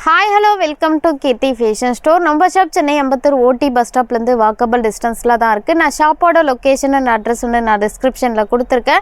Hi, hello, welcome to Kirti Fashion Store. Number shop Chennai Ambattur OT bus stop lende walkable distance la da irukku. Na shop oda location and address na description la kuduthirken.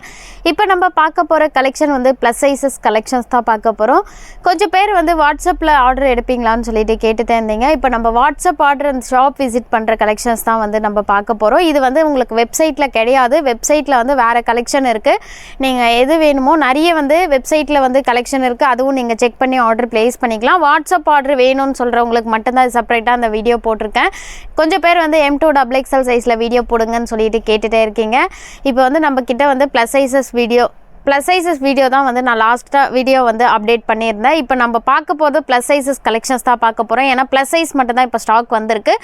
Ipo namba paaka pora collection vandu plus sizes collections tha paaka porom. Konjam per vandu WhatsApp la order edupingla nu sollite ketute irundinga. Ipo namba WhatsApp order and shop visit pandra collections tha vandu namba paaka porom. Idu vandu ungalku website la kediyadhu. Website la vandu vera collection irukku. Neenga edhu venumo nariya vandu website la vandu collection irukku. Aduvum neenga check panni order place pannikalam. WhatsApp order வேணும்னு சொல்றவங்களுக்கு மட்டும் தான் செப்பரேட்டா அந்த video போட்டுருக்கேன். கொஞ்சம் பேர் வந்து M2 XXL சைஸ்ல video போடுங்கன்னு சொல்லிட்டு கேட்டுட்டே இருக்கீங்க. இப்போ வந்து நம்ம கிட்ட வந்து ப்ளஸ் சைஸஸ் வீடியோ தான் வந்து நான் லாஸ்ட்டாக வீடியோ வந்து அப்டேட் பண்ணியிருந்தேன். இப்போ நம்ம பார்க்க போகிறது ப்ளஸ் சைஸஸ் கலெக்ஷன்ஸ் தான் பார்க்க போகிறோம். ஏன்னா ப்ளஸ் சைஸ் மட்டும் தான் இப்போ ஸ்டாக் வந்திருக்கு.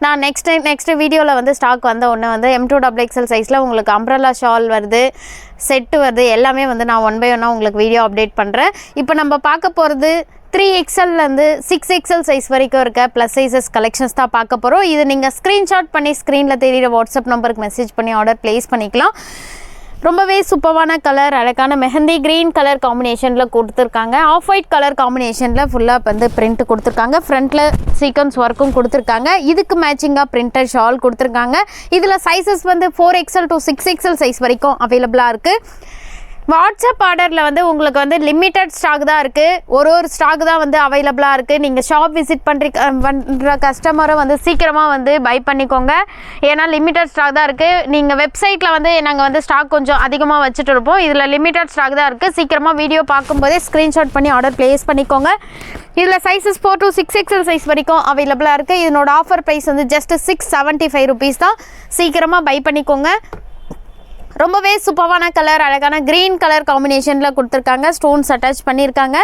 நான் நெக்ஸ்ட் வீடியோவில் வந்து ஸ்டாக் வந்த ஒன்று வந்து M2 XXL சைஸில் உங்களுக்கு அம்ப்ரெல்லா ஷால் வருது, செட்டு வருது, எல்லாமே வந்து நான் 1 by 1 உங்களுக்கு வீடியோ அப்டேட் பண்ணுறேன். இப்போ நம்ம பார்க்க போகிறது 3XLலேருந்து 6XL சைஸ் வரைக்கும் இருக்க ப்ளஸ் சைஸஸ் கலெக்ஷன்ஸ் தான் பார்க்க போகிறோம். இது நீங்கள் ஸ்க்ரீன்ஷாட் பண்ணி ஸ்க்ரீனில் தெரியிற வாட்ஸ்அப் நம்பருக்கு மெசேஜ் பண்ணி ஆர்டர் ப்ளேஸ் பண்ணிக்கலாம். ரொம்பவே சூப்பரான கலர், அழகான மெஹந்தி க்ரீன் கலர் காம்பினேஷனில் கொடுத்துருக்காங்க. ஆஃப் ஒயிட் கலர் காம்பினேஷனில் ஃபுல்லாக வந்து பிரிண்ட் கொடுத்துருக்காங்க. ஃப்ரண்ட்டில் சீக்வன்ஸ் ஒர்க்கும் கொடுத்துருக்காங்க. இதுக்கு மேட்சிங்காக பிரிண்டட் ஷால் கொடுத்துருக்காங்க. இதில் சைஸஸ் வந்து 4XL to 6XL சைஸ் வரைக்கும் அவைலபிளாக இருக்குது. வாட்ஸ்அப் ஆர்டரில் வந்து உங்களுக்கு வந்து லிமிட்டட் ஸ்டாக் தான் இருக்குது. ஒரு ஸ்டாக் தான் வந்து அவைலபிளாக இருக்குது. நீங்கள் ஷாப் விசிட் பண்ணுற கஸ்டமரை வந்து சீக்கிரமாக வந்து பை பண்ணிக்கோங்க. ஏன்னா லிமிட்டட் ஸ்டாக் தான் இருக்குது. நீங்கள் வெப்சைட்டில் வந்து நாங்கள் வந்து ஸ்டாக் கொஞ்சம் அதிகமாக வச்சுட்டு இருப்போம். இதில் லிமிட்டட் ஸ்டாக் தான் இருக்குது. சீக்கிரமாக வீடியோ பார்க்கும்போதே ஸ்க்ரீன்ஷாட் பண்ணி ஆர்டர் ப்ளேஸ் பண்ணிக்கோங்க. இதில் சைஸஸ் 4 to 6XL சைஸ் வரைக்கும் அவைலபிளாக இருக்குது. இதனோட ஆஃபர் ப்ரைஸ் வந்து ஜஸ்ட் 675 rupees தான். சீக்கிரமாக பை பண்ணிக்கோங்க. ரொம்பவே சூப்பரான கலர், அழகான க்ரீன் கலர் காம்பினேஷனில் கொடுத்துருக்காங்க. ஸ்டோன்ஸ் அட்டாச் பண்ணியிருக்காங்க.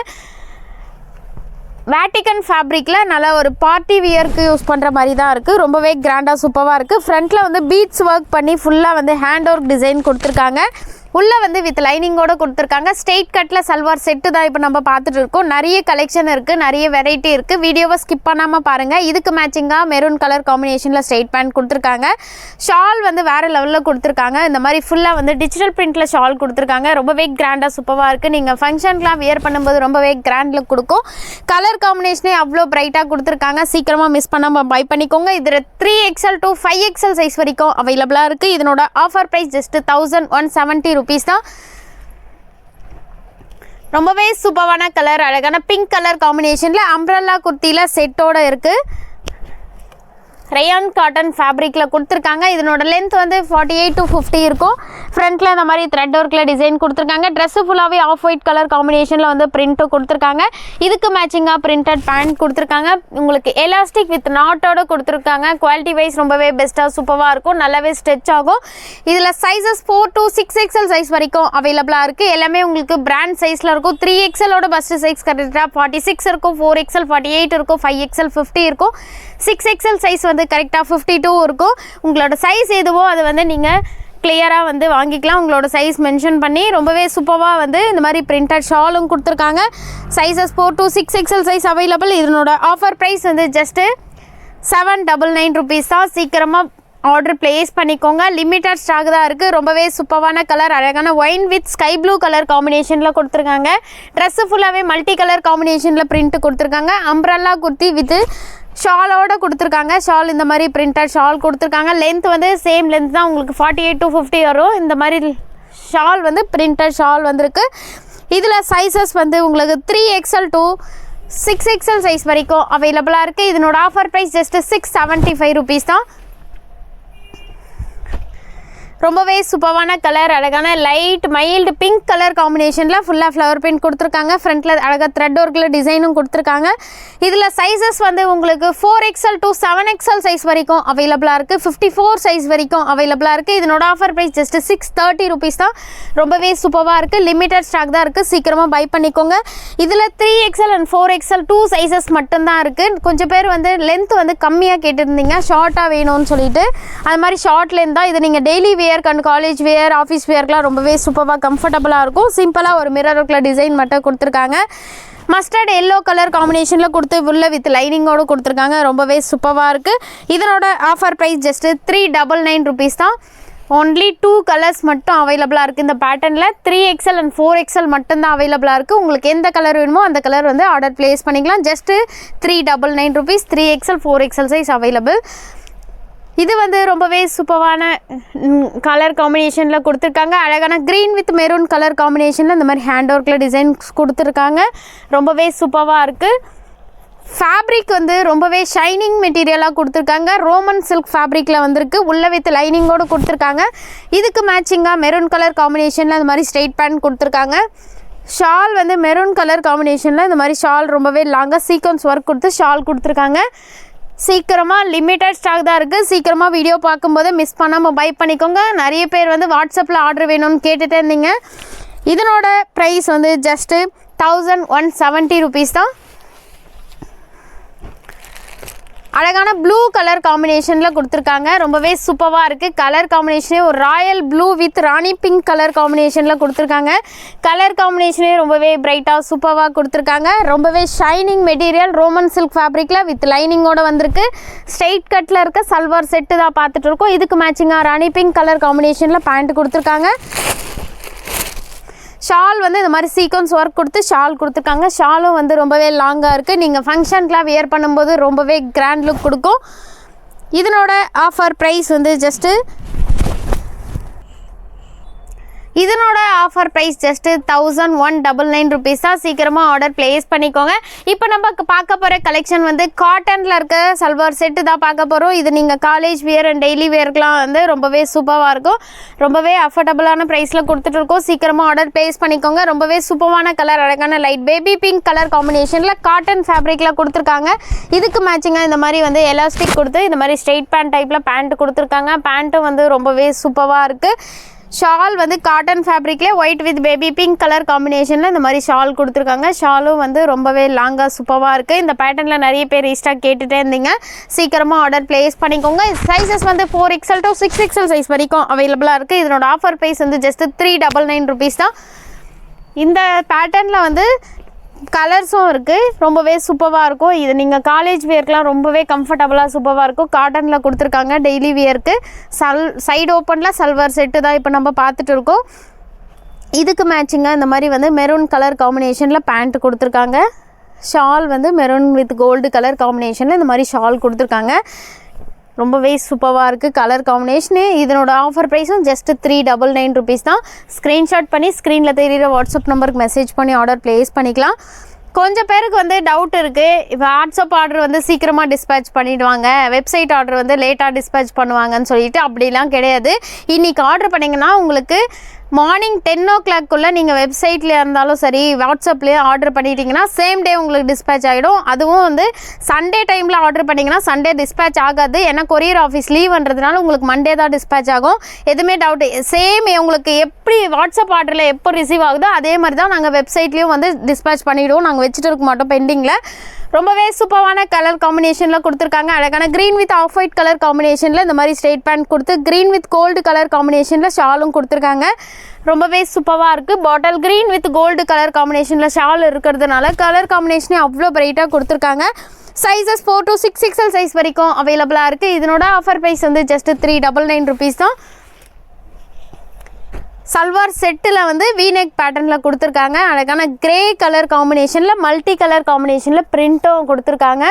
வேட்டிகன் ஃபேப்ரிக்கில் நல்லா ஒரு பார்ட்டி வியருக்கு யூஸ் பண்ணுற மாதிரி தான் இருக்குது. ரொம்பவே கிராண்டாக சூப்பராக இருக்குது. ஃப்ரண்ட்டில் வந்து பீட்ஸ் ஒர்க் பண்ணி ஃபுல்லாக வந்து ஹேண்ட் ஒர்க் டிசைன் கொடுத்துருக்காங்க. உள்ளே வந்து வித் லைனிங்கோடு கொடுத்துருக்காங்க. ஸ்ட்ரெயிட் கட்டில் சல்வார் செட்டு தான் இப்போ நம்ம பார்த்துட்டு இருக்கோம். நிறைய கலெக்ஷன் இருக்குது, நிறைய வெரைட்டி இருக்குது. வீடியோவை ஸ்கிப் பண்ணாமல் பாருங்கள். இதுக்கு மேட்சிங்காக மெரூன் கலர் காம்பினேஷனில் ஸ்ட்ரெயிட் பேண்ட் கொடுத்துருக்காங்க. ஷால் வந்து வேறு லெவலில் கொடுத்துருக்காங்க. இந்த மாதிரி ஃபுல்லாக வந்து டிஜிட்டல் பிரிண்டில் ஷால் கொடுத்துருக்காங்க. ரொம்பவே கிராண்டாக சூப்பராக இருக்குது. நீங்கள் ஃபங்க்ஷனுக்குலாம் வியர் பண்ணும்போது ரொம்பவே கிராண்ட் லுக் கொடுக்கும். கலர் காம்பினேஷனே அவ்வளோ பிரைட்டாக கொடுத்துருக்காங்க. சீக்கிரமாக மிஸ் பண்ணாமல் பை பண்ணிக்கோங்க. இதில் 3XL to 5XL சைஸ் வரைக்கும் அவைலபிளாக இருக்குது. இதனோட ஆஃபர் ப்ரைஸ் ஜஸ்ட் 1170 rupees தான். ரொம்பவே சூப்பரான கலர், அழகான பிங்க் கலர் காம்பினேஷனில் அம்ப்ரெல்லா குர்த்தியில் செட்டோட இருக்குது. ரயான் காட்டன் ஃபேப்ரிக்கில் கொடுத்துருக்காங்க. இதனோட லென்த் வந்து 48 to 50 இருக்கும். ஃப்ரண்ட்டில் இந்த மாதிரி த்ரெட் ஒர்க்கில் டிசைன் கொடுத்துருக்காங்க. ட்ரெஸ்ஸு ஃபுல்லாகவே ஆஃப் ஒயிட் கலர் காம்பினேஷனில் வந்து பிரிண்ட்டும் கொடுத்துருக்காங்க. இதுக்கு மேட்சிங்காக பிரிண்டட் பேண்ட் கொடுத்துருக்காங்க. உங்களுக்கு எலாஸ்டிக் வித் நாட்டோட கொடுத்துருக்காங்க. குவாலிட்டி வைஸ் ரொம்பவே பெஸ்ட்டாக சூப்பராக இருக்கும். நல்லாவே ஸ்ட்ரெச் ஆகும். இதில் சைஸஸ் 4 to 6XL சைஸ் வரைக்கும் அவைலபிளாக இருக்குது. எல்லாமே உங்களுக்கு பிராண்ட் சைஸில் இருக்கும். 3XLோட பஸ்ட்டு சைஸ் கரெக்டாக 46 இருக்கும், 4XL 48 இருக்கும், 5XL 50 இருக்கும், 6XL சைஸ் வந்து கரெக்டாக 52 இருக்கும். உங்களோட சைஸ் எதுவோ அது வந்து நீங்கள் கிளியராக வந்து வாங்கிக்கலாம். உங்களோட சைஸ் மென்ஷன் பண்ணி ரொம்பவே சூப்பராக வந்து இந்த மாதிரி பிரிண்டட் ஷாலும் கொடுத்துருக்காங்க. Sizes 4 to 6XL size available. இதனோட ஆஃபர் ப்ரைஸ் வந்து ஜஸ்ட்டு 799 rupees தான். சீக்கிரமாக ஆர்டர் ப்ளேஸ் பண்ணிக்கோங்க. லிமிட்டட் ஸ்டாக் தான் இருக்குது. ரொம்பவே சூப்பரான கலர், அழகான wine with sky blue colour காம்பினேஷனில் கொடுத்துருக்காங்க. ட்ரெஸ்ஸு ஃபுல்லாகவே மல்டி கலர் காம்பினேஷனில் பிரிண்ட் கொடுத்துருக்காங்க. அம்ப்ரெல்லா குர்த்தி வித் ஷாலோட கொடுத்துருக்காங்க. ஷால் இந்த மாதிரி பிரிண்டட் ஷால் கொடுத்துருக்காங்க. லென்த் வந்து சேம் லென்த் தான், உங்களுக்கு 48 to 50 வரும். இந்த மாதிரி ஷால் வந்து பிரிண்டட் ஷால் வந்திருக்கு. இதில் சைஸஸ் வந்து உங்களுக்கு 3XL to 6XL சைஸ் வரைக்கும் அவைலபிளாக இருக்குது. இதனோட ஆஃபர் ப்ரைஸ் ஜஸ்ட் 675 rupees தான். ரொம்பவே சூப்பரான கலர், அழகான லைட் மைல்டு பிங்க் கலர் காம்பினேஷனில் ஃபுல்லாக ஃப்ளவர் பிரிண்ட் கொடுத்துருக்காங்க. ஃப்ரண்ட்டில் அழகாக த்ரெட் ஒர்க்கில் டிசைனும் கொடுத்துருக்காங்க. இதில் சைஸஸ் வந்து உங்களுக்கு 4XL to 7XL சைஸ் வரைக்கும் அவைலபிளாக இருக்குது. 54 சைஸ் வரைக்கும் அவைலபிளாக இருக்குது. இதனோட ஆஃபர் ப்ரைஸ் ஜஸ்ட் 630 rupees தான். ரொம்பவே சூப்பராக இருக்குது. லிமிட்டட் ஸ்டாக் தான் இருக்குது. சீக்கிரமாக பை பண்ணிக்கோங்க. இதில் 3XL and 4XL 2 சைஸஸ் மட்டும்தான் இருக்குது. கொஞ்சம் பேர் வந்து லென்த் வந்து கம்மியாக கேட்டிருந்தீங்க, ஷார்ட்டாக வேணும்னு சொல்லிட்டு. அது மாதிரி ஷார்ட் லென்த் தான். இது நீங்கள் daily wear and college wear, office வியர்க்கெலாம் ரொம்பவே சூப்பராக கம்ஃபர்டபுளாக இருக்கும். சிம்பிளாக ஒரு மிரர் ஒர்க்கில் டிசைன் மட்டும் கொடுத்துருக்காங்க. மஸ்டர்ட் எல்லோ கலர் காம்பினேஷனில் கொடுத்து உள்ள வித் லைனிங்கோடு கொடுத்துருக்காங்க. ரொம்பவே சூப்பராக இருக்குது. இதனோட ஆஃபர் ப்ரைஸ் ஜஸ்ட்டு 399 rupees தான். ஒன்லி 2 கலர்ஸ் மட்டும் அவைலபிளாக இருக்குது இந்த பேட்டர்னில். 3XL அண்ட் 4XL மட்டும்தான் அவைலபிளாக இருக்குது. உங்களுக்கு எந்த கலர் வேணுமோ அந்த கலர் வந்து ஆர்டர் ப்ளேஸ் பண்ணிக்கலாம். Just 399 rupees. 3XL 4XL size available. இது வந்து ரொம்பவே சூப்பரான கலர் காம்பினேஷனில் கொடுத்துருக்காங்க. அழகான க்ரீன் வித் மெரூன் கலர் காம்பினேஷனில் இந்த மாதிரி ஹேண்ட் ஒர்க்கில் டிசைன்ஸ் கொடுத்துருக்காங்க. ரொம்பவே சூப்பராக இருக்குது. ஃபேப்ரிக் வந்து ரொம்பவே ஷைனிங் மெட்டீரியலாக கொடுத்துருக்காங்க. ரோமன் சில்க் ஃபேப்ரிக்கில் வந்திருக்கு. உள்ள வித் லைனிங்கோடு கொடுத்துருக்காங்க. இதுக்கு மேட்சிங்காக மெரூன் கலர் காம்பினேஷனில் இந்த மாதிரி ஸ்ட்ரெயிட் பேண்ட் கொடுத்துருக்காங்க. ஷால் வந்து மெரூன் கலர் காம்பினேஷனில் இந்த மாதிரி ஷால் ரொம்பவே லாங்காக சீக்வன்ஸ் ஒர்க் கொடுத்து ஷால் கொடுத்துருக்காங்க. சீக்கிரமாக லிமிட்டட் ஸ்டாக் தான் இருக்குது. சீக்கிரமாக வீடியோ பார்க்கும்போது மிஸ் பண்ணாமல் பை பண்ணிக்கோங்க. நிறைய பேர் வந்து வாட்ஸ்அப்பில் ஆர்டர் வேணும்னு கேட்டுகிட்டே இருந்தீங்க. இதனோட ப்ரைஸ் வந்து ஜஸ்ட்டு 1170 rupees தான். அழகான ப்ளூ கலர் காம்பினேஷனில் கொடுத்துருக்காங்க. ரொம்பவே சூப்பராக இருக்குது. கலர் காம்பினேஷனே ஒரு royal blue with rani pink colour காம்பினேஷனில் கொடுத்துருக்காங்க. கலர் காம்பினேஷனே ரொம்பவே பிரைட்டாக சூப்பராக கொடுத்துருக்காங்க. ரொம்பவே ஷைனிங் மெட்டீரியல் ரோமன் சில்க் ஃபேப்ரிக்கில் வித் லைனிங்கோடு வந்திருக்கு. ஸ்ட்ரெயிட் கட்டில் இருக்க சல்வார் செட்டு தான் பார்த்துட்டு இருக்கோம். இதுக்கு மேட்சிங்காக ராணி பிங்க் கலர் காம்பினேஷனில் பேண்ட் கொடுத்துருக்காங்க. ஷால் வந்து இந்த மாதிரி சீக்வன்ஸ் ஒர்க் கொடுத்து ஷால் கொடுத்துருக்காங்க. ஷாலும் வந்து ரொம்பவே லாங்காக இருக்குது. நீங்கள் ஃபங்க்ஷனுக்குலாம் வியர் பண்ணும்போது ரொம்பவே கிராண்ட் லுக் கொடுக்கும். இதனோட ஆஃபர் ப்ரைஸ் வந்து ஜஸ்ட்டு இதனோட ஆஃபர் ப்ரைஸ் ஜஸ்ட்டு 1199 rupees தான். சீக்கிரமாக ஆர்டர் ப்ளேஸ் பண்ணிக்கோங்க. இப்போ நம்ம பார்க்க போகிற கலெக்ஷன் வந்து காட்டனில் இருக்க சல்வார் செட்டு தான் பார்க்க போகிறோம். இது நீங்கள் காலேஜ் வியர் அண்ட் டெய்லி வியருக்குலாம் வந்து ரொம்பவே சூப்பராக இருக்கும். ரொம்பவே அஃபோர்டபுளான ப்ரைஸில் கொடுத்துட்ருக்கோம். சீக்கிரமாக ஆர்டர் ப்ளேஸ் பண்ணிக்கோங்க. ரொம்பவே சூப்பரான கலர், அழகான லைட் பேபி பிங்க் கலர் காம்பினேஷனில் காட்டன் ஃபேப்ரிக்கில் கொடுத்துருக்காங்க. இதுக்கு மேட்சிங்காக இந்த மாதிரி வந்து எலாஸ்டிக் கொடுத்து இந்த மாதிரி ஸ்ட்ரெயிட் பேண்ட் டைப்பில் பேண்ட் கொடுத்துருக்காங்க. பேண்ட்டும் வந்து ரொம்பவே சூப்பராக இருக்குது. ஷால் வந்து காட்டன் ஃபேப்ரிக்கில் white with baby pink colour காம்பினேஷனில் இந்த மாதிரி ஷால் கொடுத்துருக்காங்க. ஷாலும் வந்து ரொம்பவே லாங்காக சூப்பராக இருக்குது. இந்த பேட்டர்னில் நிறைய பேர் ரீஸ்டாக் கேட்டுகிட்டே இருந்தீங்க. சீக்கிரமாக ஆர்டர் ப்ளேஸ் பண்ணிக்கோங்க. சைஸஸ் வந்து 4XL to 6XL சைஸ் வரைக்கும் அவைலபிளாக இருக்குது. இதனோட ஆஃபர் ப்ரைஸ் வந்து ஜஸ்ட்டு 399 rupees தான். இந்த பேட்டர்னில் வந்து கலர்ஸும் இருக்குது. ரொம்பவே சூப்பராக இருக்கும். இது நீங்கள் காலேஜ் வியர்க்கெலாம் ரொம்பவே கம்ஃபர்டபுளாக சூப்பராக இருக்கும். காட்டனில் கொடுத்துருக்காங்க. டெய்லி வியருக்கு சைடு ஓப்பனில் சல்வார் செட்டு தான் இப்போ நம்ம பார்த்துட்டு இருக்கோம். இதுக்கு மேட்சிங்காக இந்த மாதிரி வந்து மெரூன் கலர் காம்பினேஷனில் பேண்ட் கொடுத்துருக்காங்க. ஷால் வந்து மெரூன் வித் கோல்டு கலர் காம்பினேஷனில் இந்த மாதிரி ஷால் கொடுத்துருக்காங்க. ரொம்பவே சூப்பராக இருக்குது கலர் காம்பினேஷனு. இதனோட ஆஃபர் ப்ரைஸும் ஜஸ்ட்டு 399 rupees தான். ஸ்க்ரீன்ஷாட் பண்ணி ஸ்க்ரீனில் தெரிகிற வாட்ஸ்அப் நம்பருக்கு மெசேஜ் பண்ணி ஆர்டர் ப்ளேஸ் பண்ணிக்கலாம். கொஞ்சம் பேருக்கு வந்து டவுட் இருக்குது. இப்போ வாட்ஸ்அப் ஆர்டர் வந்து சீக்கிரமாக டிஸ்பேச் பண்ணிவிடுவாங்க, வெப்சைட் ஆர்டர் வந்து லேட்டாக டிஸ்பேச் பண்ணுவாங்கன்னு சொல்லிட்டு அப்படிலாம் கிடையாது. இன்றைக்கி ஆர்டர் பண்ணிங்கன்னா உங்களுக்கு மார்னிங் 10 o'clock நீங்கள் வெப்சைட்டில் இருந்தாலும் சரி வாட்ஸ்அப்லேயே ஆர்டர் பண்ணிட்டீங்கன்னா சேம் டே உங்களுக்கு டிஸ்பேச் ஆகிடும். அதுவும் வந்து சண்டே டைமில் ஆர்டர் பண்ணிங்கன்னா சண்டே டிஸ்பேச் ஆகாது. ஏன்னா கொரியர் ஆஃபீஸ் லீவ்ன்றதுனால உங்களுக்கு மண்டே தான் டிஸ்பேச் ஆகும். எதுவுமே டவுட் சேம் உங்களுக்கு எப்படி வாட்ஸ்அப் ஆர்டரில் எப்போ ரிசீவ் ஆகுதோ அதே மாதிரி தான் நாங்கள் வெப்சைட்லேயும் வந்து டிஸ்பேச் பண்ணிவிடுவோம். நாங்கள் வச்சுட்டு இருக்க மாட்டோம் பெண்டிங்கில். ரொம்பவே சூப்பரான கலர் காம்பினேஷனில் கொடுத்துருக்காங்க. அழகான green with off white colour காம்பினேஷனில் இந்த மாதிரி ஸ்ட்ரெயிட் பேண்ட் கொடுத்து க்ரீன் வித் கோல்டு கலர் காம்பினேஷனில் ஷாலும் கொடுத்துருக்காங்க. ரொம்பவே சூப்பராக இருக்குது. Bottle green with gold colour காம்பினேஷனில் ஷால் இருக்கிறதுனால கலர் காம்பினேஷனே அவ்வளோ பிரைட்டாக கொடுத்துருக்காங்க. சைஸஸ் 4 to 6XL சைஸ் வரைக்கும் அவைலபிளாக இருக்குது. இதனோட ஆஃபர் ப்ரைஸ் வந்து ஜஸ்ட்டு 399 rupees தான். சல்வார் செட்டில் வந்து வீநெக் பேட்டர்னில் கொடுத்துருக்காங்க. அழகான கிரே கலர் காம்பினேஷனில் மல்டி கலர் காம்பினேஷனில் பிரிண்ட்டும் கொடுத்துருக்காங்க.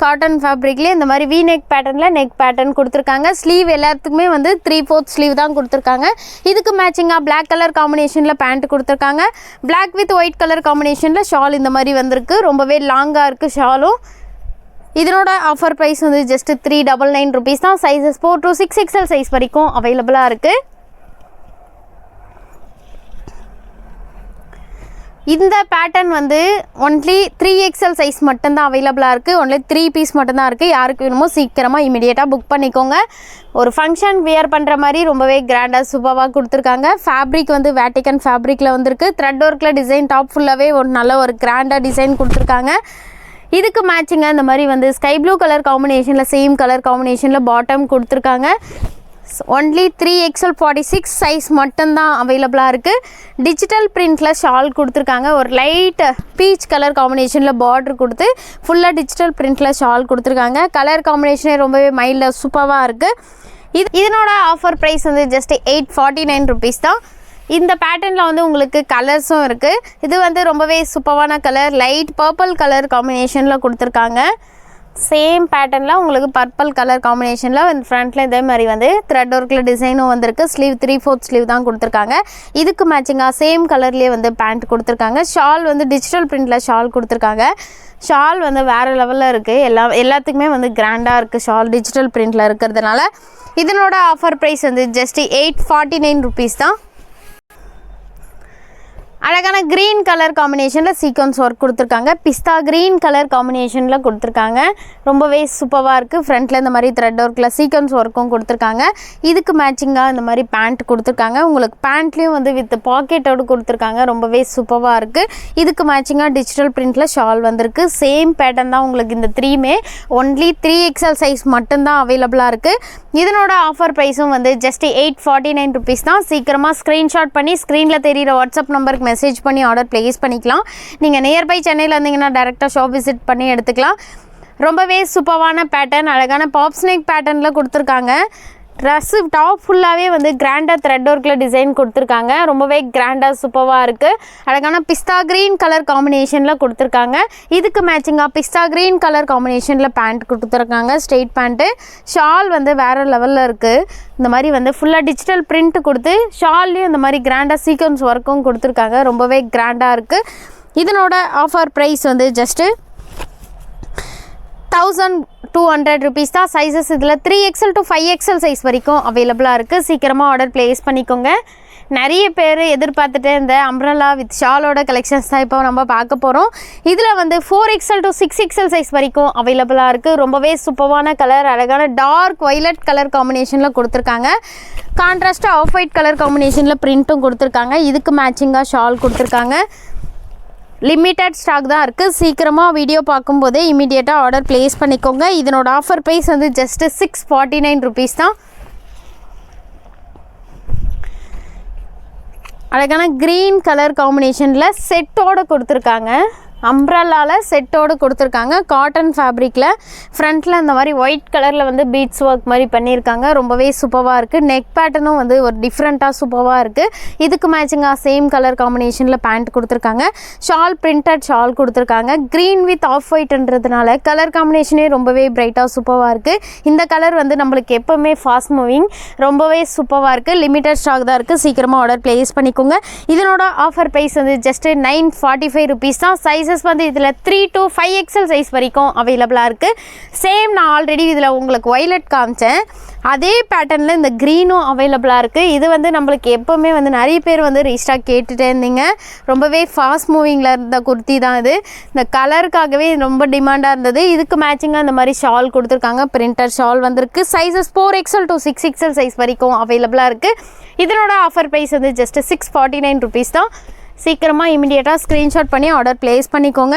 காட்டன் ஃபேப்ரிக்லேயே இந்த மாதிரி வீநெக் பேட்டர்னில் நெக் பேட்டர்ன் கொடுத்துருக்காங்க. ஸ்லீவ் எல்லாத்துக்குமே வந்து 3/4 ஸ்லீவ் தான் கொடுத்துருக்காங்க. இதுக்கு மேட்சிங்காக பிளாக் கலர் காம்பினேஷனில் பேண்ட் கொடுத்துருக்காங்க. பிளாக் வித் ஒயிட் கலர் காம்பினேஷனில் ஷால் இந்த மாதிரி வந்திருக்கு. ரொம்பவே லாங்காக இருக்குது ஷாலும். இதனோட ஆஃபர் ப்ரைஸ் வந்து ஜஸ்ட்டு 399 rupees தான். சைஸஸ் 4 to 6XL சைஸ் வரைக்கும் அவைலபிளாக இருக்குது. இந்த பேட்டர்ன் வந்து ஒன்லி 3XL சைஸ் மட்டும்தான் அவைலபிளாக இருக்குது. ஒன்லி 3 பீஸ் மட்டும்தான் இருக்குது. யாருக்கு வேணுமோ சீக்கிரமாக இமீடியட்டாக புக் பண்ணிக்கோங்க. ஒரு ஃபங்க்ஷன் வியர் பண்ணுற மாதிரி ரொம்பவே கிராண்டாக சூப்பராக கொடுத்துருக்காங்க. ஃபேப்ரிக் வந்து வேட்டிக்கன் ஃபேப்ரிக்கில் வந்திருக்கு. த்ரெட் ஒர்க்கில் டிசைன் டாப் ஃபுல்லாகவே ஒரு நல்ல ஒரு கிராண்டாக டிசைன் கொடுத்துருக்காங்க. இதுக்கு மேட்சிங்காக இந்த மாதிரி வந்து ஸ்கை ப்ளூ கலர் காம்பினேஷனில் சேம் கலர் காம்பினேஷனில் பாட்டம் கொடுத்துருக்காங்க. ஒன்லி 3XL 46 சைஸ் மட்டும்தான் அவைலபிளாக இருக்குது. டிஜிட்டல் பிரிண்டில் ஷால் கொடுத்துருக்காங்க. ஒரு லைட் பீச் கலர் காம்பினேஷனில் பார்டர் கொடுத்து ஃபுல்லாக டிஜிட்டல் பிரிண்டில் ஷால் கொடுத்துருக்காங்க. கலர் காம்பினேஷனே ரொம்பவே மைல்டாக சூப்பராக இருக்குது. இதனோட ஆஃபர் ப்ரைஸ் வந்து ஜஸ்ட் 849 ருபீஸ் தான். இந்த பேட்டர்னில் வந்து உங்களுக்கு கலர்ஸும் இருக்குது. இது வந்து ரொம்பவே சூப்பரான கலர், லைட் பர்பிள் கலர் காம்பினேஷனில் கொடுத்துருக்காங்க. சேம் பேட்டர்னில் உங்களுக்கு பர்பிள் கலர் காம்பினேஷனில் வந்து ஃப்ரண்ட்டில் இதே மாதிரி வந்து த்ரெட் ஒர்க்கில் டிசைனும் வந்திருக்கு. ஸ்லீவ் 3/4 ஸ்லீவ் தான் கொடுத்துருக்காங்க. இதுக்கு மேட்சிங்காக சேம் கலர்லேயே வந்து பேண்ட் கொடுத்துருக்காங்க. ஷால் வந்து டிஜிட்டல் பிரிண்டில் ஷால் கொடுத்துருக்காங்க. ஷால் வந்து வேறு லெவலில் இருக்குது. எல்லாத்துக்குமே வந்து கிராண்டாக இருக்குது ஷால் டிஜிட்டல் பிரிண்டில் இருக்கிறதுனால. இதனோட ஆஃபர் ப்ரைஸ் வந்து ஜஸ்ட் 849 ருபீஸ் தான். அழகான க்ரீன் கலர் காம்பினேஷனில் சீக்வன்ஸ் ஒர்க் கொடுத்துருக்காங்க. பிஸ்தா க்ரீன் கலர் காம்பினேஷனில் கொடுத்துருக்காங்க. ரொம்பவே சூப்பராக இருக்குது. ஃப்ரண்ட்டில் இந்த மாதிரி த்ரெட் ஒர்க்கில் சீக்வன்ஸ் ஒர்க்கும் கொடுத்துருக்காங்க. இதுக்கு மேட்சிங்காக இந்த மாதிரி பேண்ட் கொடுத்துருக்காங்க. உங்களுக்கு பேண்ட்லேயும் வந்து வித் பாக்கெட்டோடு கொடுத்துருக்காங்க. ரொம்பவே சூப்பராக இருக்குது. இதுக்கு மேட்சிங்காக டிஜிட்டல் பிரிண்டில் ஷால் வந்திருக்கு. சேம் பேட்டர்ன் தான் உங்களுக்கு இந்த 3மே. ஒன்லி 3XL சைஸ் மட்டும்தான் அவைலபிளாக இருக்குது. இதனோட ஆஃபர் ப்ரைஸும் வந்து ஜஸ்ட் 849 ருபீஸ் தான். சீக்கிரமாக ஸ்க்ரீன்ஷாட் பண்ணி ஸ்க்ரீனில் தெரிகிற வாட்ஸ்அப் நம்பருக்கு மெசேஜ் பண்ணி ஆர்டர் ப்ளேஸ் பண்ணிக்கலாம். நீங்கள் நியர்பை சென்னையில் இருந்தீங்கன்னா டேரெக்டாக ஷாப் விசிட் பண்ணி எடுத்துக்கலாம். ரொம்பவே சூப்பரான பேட்டர்ன், அழகான பாப் ஸ்னேக் பேட்டர்னில் கொடுத்துருக்காங்க. ட்ரெஸ்ஸு டாப் ஃபுல்லாகவே வந்து கிராண்டாக த்ரெட் ஒர்க்கில் டிசைன் கொடுத்துருக்காங்க. ரொம்பவே கிராண்டாக சூப்பராக இருக்குது. அழகான பிஸ்தா க்ரீன் கலர் காம்பினேஷனில் கொடுத்துருக்காங்க. இதுக்கு மேட்சிங்காக பிஸ்தா க்ரீன் கலர் காம்பினேஷனில் பேண்ட் கொடுத்துருக்காங்க. Straight pant. ஷால் வந்து வேறு லெவலில் இருக்குது. இந்த மாதிரி வந்து ஃபுல்லாக டிஜிட்டல் பிரிண்ட் கொடுத்து ஷால்லையும் இந்த மாதிரி கிராண்டாக சீக்வன்ஸ் ஒர்க்கும் கொடுத்துருக்காங்க. ரொம்பவே கிராண்டாக இருக்குது. இதனோட ஆஃபர் ப்ரைஸ் வந்து ஜஸ்ட்டு 1200 ருபீஸ் தான். சைஸஸ் இதில் 3XL to 5XL சைஸ் வரைக்கும் அவைலபிளாக இருக்குது. சீக்கிரமாக ஆர்டர் ப்ளேஸ் பண்ணிக்கோங்க. நிறைய பேர் எதிர்பார்த்துட்டு இந்த அம்ப்ரெல்லா வித் ஷாலோட கலெக்ஷன்ஸ் தான் இப்போ நம்ம பார்க்க போகிறோம். இதில் வந்து 4XL to 6XL சைஸ் வரைக்கும் அவைலபிளாக இருக்குது. ரொம்பவே சூப்பரான கலர், அழகான டார்க் வைலட் கலர் காம்பினேஷனில் கொடுத்துருக்காங்க. கான்ட்ராஸ்ட்டாக ஆஃப் ஒயிட் கலர் காம்பினேஷனில் பிரிண்ட்டும் கொடுத்துருக்காங்க. இதுக்கு மேட்சிங்காக ஷால் கொடுத்துருக்காங்க. லிமிட்டட் ஸ்டாக் தான் இருக்குது. சீக்கிரமாக வீடியோ பார்க்கும்போதே இமீடியட்டாக ஆர்டர் ப்ளேஸ் பண்ணிக்கோங்க. இதனோட ஆஃபர் ப்ரைஸ் வந்து ஜஸ்ட்டு 649 ருபீஸ் தான். அழகான க்ரீன் கலர் காம்பினேஷனில் செட்டோடு கொடுத்துருக்காங்க. அம்ப்ரெல்லாவில் செட்டோடு கொடுத்துருக்காங்க. காட்டன் ஃபேப்ரிக்கில் ஃப்ரண்ட்டில் இந்த மாதிரி ஒயிட் கலரில் வந்து பீட்ஸ் ஒர்க் மாதிரி பண்ணியிருக்காங்க. ரொம்பவே சூப்பராக இருக்குது. நெக் பேட்டர்னும் வந்து ஒரு டிஃப்ரெண்ட்டாக சூப்பராக இருக்குது. இதுக்கு மேட்சிங்காக சேம் கலர் காம்பினேஷனில் பேண்ட் கொடுத்துருக்காங்க. ஷால் பிரிண்டட் ஷால் கொடுத்துருக்காங்க. க்ரீன் வித் ஆஃப் ஒயிட்ன்றதுனால கலர் காம்பினேஷனே ரொம்பவே பிரைட்டாக சூப்பராக இருக்குது. இந்த கலர் வந்து நம்மளுக்கு எப்போவுமே ஃபாஸ்ட் மூவிங், ரொம்பவே சூப்பராக இருக்குது. லிமிட்டட் ஸ்டாக் தான் இருக்குது. சீக்கிரமாக ஆர்டர் ப்ளேஸ் பண்ணிக்கோங்க. இதனோட ஆஃபர் ப்ரைஸ் வந்து ஜஸ்ட்டு 945 ருபீஸ் தான். சைஸஸ் வந்து இதில் 3 to 5XL சைஸ் வரைக்கும் அவைலபிளாக இருக்குது. சேம் நான் ஆல்ரெடி இதில் உங்களுக்கு வைலட் காமிச்சேன். அதே பேட்டர்னில் இந்த க்ரீனும் அவைலபிளாக இருக்குது. இது வந்து நம்மளுக்கு எப்போவுமே வந்து நிறைய பேர் வந்து ரீஸ்டாக் கேட்டுகிட்டே இருந்தீங்க. ரொம்பவே ஃபாஸ்ட் மூவிங்கில் இருந்த குர்த்தி தான் இது. இந்த கலருக்காகவே ரொம்ப டிமாண்டாக இருந்தது. இதுக்கு மேட்சிங்காக இந்த மாதிரி ஷால் கொடுத்துருக்காங்க. பிரிண்டர் ஷால் வந்திருக்கு. Sizes 4XL to 6XL size வரைக்கும் அவைலபிளாக இருக்குது. இதனோட ஆஃபர் ப்ரைஸ் வந்து ஜஸ்ட்டு 649 ருபீஸ் தான். சீக்கிரமாக இமிடியேட்டாக ஸ்க்ரீன்ஷாட் பண்ணி ஆர்டர் ப்ளேஸ் பண்ணிக்கோங்க.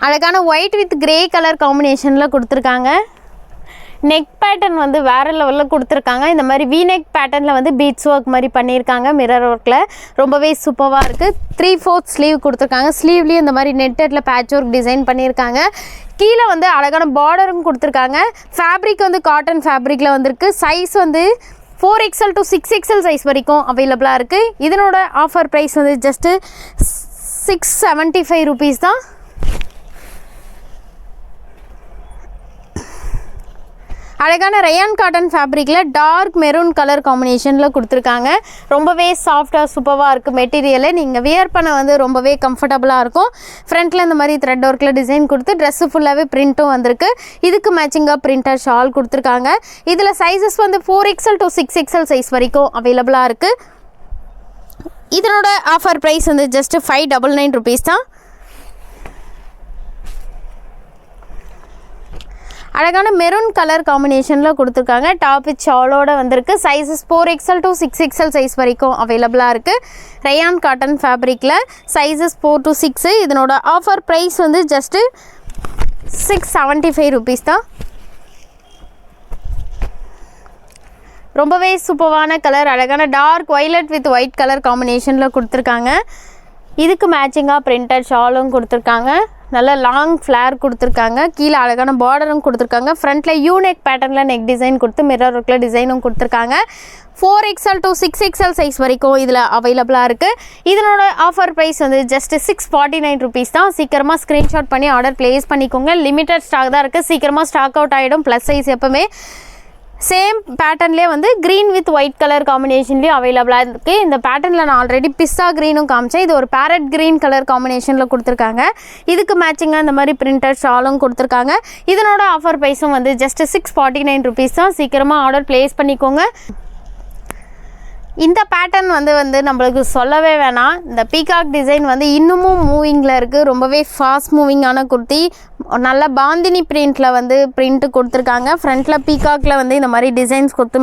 அழகான ஒயிட் வித் கிரே கலர் காம்பினேஷனில் கொடுத்துருக்காங்க. நெக் பேட்டர்ன் வந்து வேறு லெவலில் கொடுத்துருக்காங்க. இந்த மாதிரி வி நெக் பேட்டர்னில் வந்து பீட்ஸ் ஒர்க் மாதிரி பண்ணியிருக்காங்க. மிரர் ஒர்க்கில் ரொம்பவே சூப்பராக இருக்குது. 3/4 ஸ்லீவ் கொடுத்துருக்காங்க. ஸ்லீவ்லேயும் இந்த மாதிரி நெட்டடில் பேட்ச் ஒர்க் டிசைன் பண்ணியிருக்காங்க. கீழே வந்து அழகான பார்டரும் கொடுத்துருக்காங்க. ஃபேப்ரிக் வந்து காட்டன் ஃபேப்ரிக்கில் வந்திருக்கு. சைஸ் வந்து 4XL to 6XL சைஸ் வரைக்கும் அவைலபிளாக இருக்குது. இதனோட ஆஃபர் ப்ரைஸ் வந்து ஜஸ்ட்டு 675 ருபீஸ் தான். அழகான ரயான் காட்டன் ஃபேப்ரிக்கில் டார்க் மெரூன் கலர் காம்பினேஷனில் கொடுத்துருக்காங்க. ரொம்பவே சாஃப்டாக சூப்பராக இருக்குது மெட்டீரியலு. நீங்கள் வியர் பண்ண வந்து ரொம்பவே கம்ஃபர்டபுளாக இருக்கும். ஃப்ரண்ட்டில் இந்த மாதிரி த்ரெட் ஒர்க்கில் டிசைன் கொடுத்து ட்ரெஸ்ஸு ஃபுல்லாகவே பிரிண்ட்டும் வந்திருக்கு. இதுக்கு மேட்சிங்காக பிரிண்டர் ஷால் கொடுத்துருக்காங்க. இதில் சைஸஸ் வந்து 4XL to 6XL சைஸ் வரைக்கும் அவைலபிளாக இருக்குது. இதனோட ஆஃபர் ப்ரைஸ் வந்து ஜஸ்ட்டு 599 ருபீஸ் தான். அழகான மெரூன் கலர் காம்பினேஷனில் கொடுத்துருக்காங்க. டாப் வித் ஷாலோட வந்திருக்கு. Sizes 4XL to 6XL size வரைக்கும் அவைலபிளாக இருக்குது. ரயான் காட்டன் ஃபேப்ரிக்கில் சைஸஸ் 4 to 6. இதனோட ஆஃபர் ப்ரைஸ் வந்து ஜஸ்ட்டு 675 ருபீஸ் தான். ரொம்பவே சூப்பரான கலர், அழகான dark violet with white colour காம்பினேஷனில் கொடுத்துருக்காங்க. இதுக்கு மேட்சிங்காக பிரிண்டட் ஷாலும் கொடுத்துருக்காங்க. நல்ல லாங் ஃப்ளேர் கொடுத்துருக்காங்க, கீழே அழகான பார்டரும் கொடுத்துருக்காங்க, ஃப்ரண்ட்டில் யூனிக் பேட்டர்னில் நெக் டிசைன் கொடுத்து மிரர் ஒர்க்கில் டிசைனும் கொடுத்துருக்காங்க. 4XL to 6XL சைஸ் வரைக்கும் இதில் அவைலபிளாக இருக்குது. இதனோட ஆஃபர் ப்ரைஸ் வந்து ஜஸ்ட் 649 rupees தான். சீக்கிரமாக ஸ்க்ரீன்ஷாட் பண்ணி ஆர்டர் ப்ளேஸ் பண்ணிக்கோங்க. லிமிட்டட் ஸ்டாக் தான் இருக்குது, சீக்கிரமாக ஸ்டாக் அவுட் ஆகிடும். ப்ளஸ் சைஸ் எப்போவுமே சேம் பேட்டர்ன்லேயே வந்து க்ரீன் வித் ஒயிட் கலர் காம்பினேஷன்லேயும் அவைலபிளாக இருக்குது. இந்த பேட்டர்னில் நான் ஆல்ரெடி பிஸ்ஸா க்ரீனும் காமிச்சேன். இது ஒரு பேரட் க்ரீன் கலர் காம்பினேஷனில் கொடுத்துருக்காங்க. இதுக்கு மேட்சிங்காக இந்த மாதிரி பிரிண்டட் ஷாலும் கொடுத்துருக்காங்க. இதனோட ஆஃபர் ப்ரைஸும் வந்து ஜஸ்ட் 649 rupees தான். சீக்கிரமாக ஆர்டர் ப்ளேஸ் பண்ணிக்கோங்க. இந்த பேட்டர்ன் வந்து நம்மளுக்கு சொல்லவே வேணாம். இந்த பீகாக் டிசைன் வந்து இன்னமும் மூவிங்கில் இருக்குது. ரொம்பவே ஃபாஸ்ட் மூவிங்கான குர்த்தி, நல்ல பாந்தினி பிரிண்டில் வந்து பிரிண்ட்டு கொடுத்துருக்காங்க. ஃப்ரண்ட்டில் பீகாக்கில் வந்து இந்த மாதிரி டிசைன்ஸ் கொடுத்து